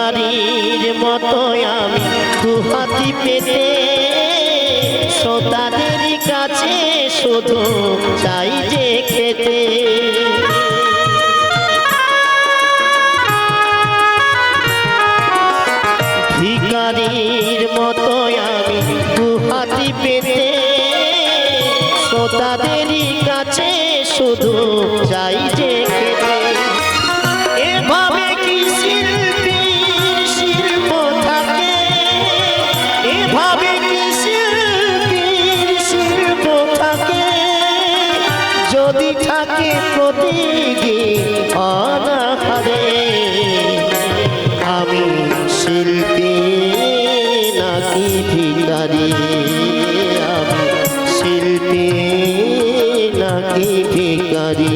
ভিখারির মতো আমি দুহাতি পেতে শ্রোতাদের কাছে শুধু চাই যে খেতে। ভিখারির মতো আমি দুহাতি পেতে শ্রোতাদের কাছে শুধু চাই যে খেতে। এভাবে কি শিল্পীর শিল্প থাকে, এভাবে কি শিল্পীর শিল্প থাকে, যদি থাকে প্রতিদিন অনাহারে। আমি শিল্পী নাকি ভিখারি, আমি শিল্পী নাকি ভিখারি।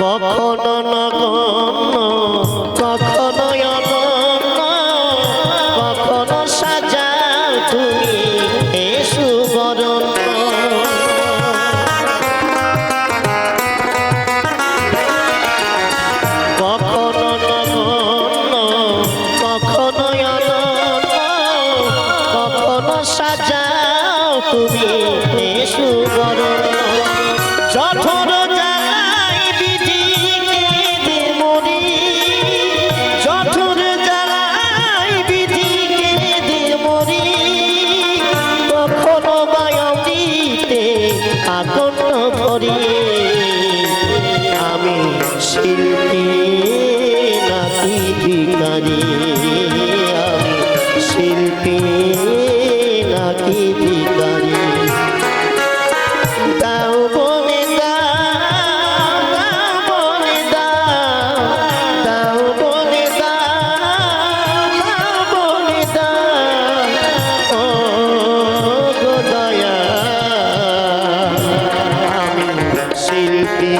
কখনো নগণ্য কখনো অনন্য, কখনো সাজাও তুমি এ সুবরণ্য। কখনো নগণ্য কখনো অনন্য, কখনো সাজাও তুমি এ সুবরণ্য। যঠর আমি শিল্পী নাকি ভিখারি, আমি শিল্পী নাকি ভিখারি। দাও বলে দাও, দাও বলে দাও, দাও বলে দাও, দাও বলে দাও, ও গো দয়া। শিল্পী